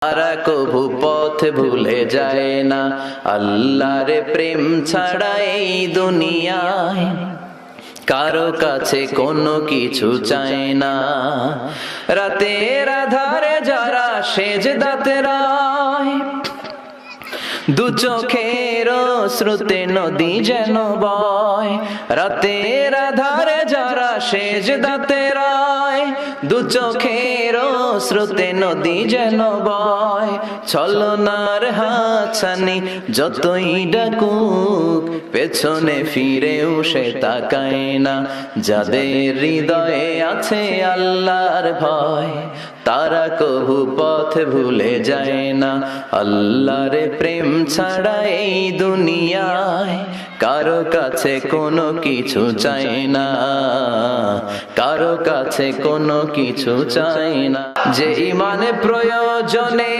তারা কভু পথ ভুলে যায় না, আল্লাহর প্রেম ছাড়া এই দুনিয়ায় কারো কাছে কোনো কিছু চায় না। রাতের আধারে যারা সেজদাতে রয়, দু চোখের শ্রুতে নদী যেন বয়। রাতের আধারে যারা সেজদাতে রয়, দু চোখের শ্রুতে নদী যেন বয়। ছলনার হাতছানি যতই ডাকুক, পেছনে ফিরেও সে তাকায় না। যাদের হৃদয়ে আছে আল্লাহর ভয়, তারা কভু পথ ভুলে যায় না। আল্লাহর প্রেম ছাড়া এই দুনিয়ায় কারো কাছে কোনো কিছু চায় না, কারো কাছে কোনো কিছু চায় না। যে ইমানে প্রয়োজনে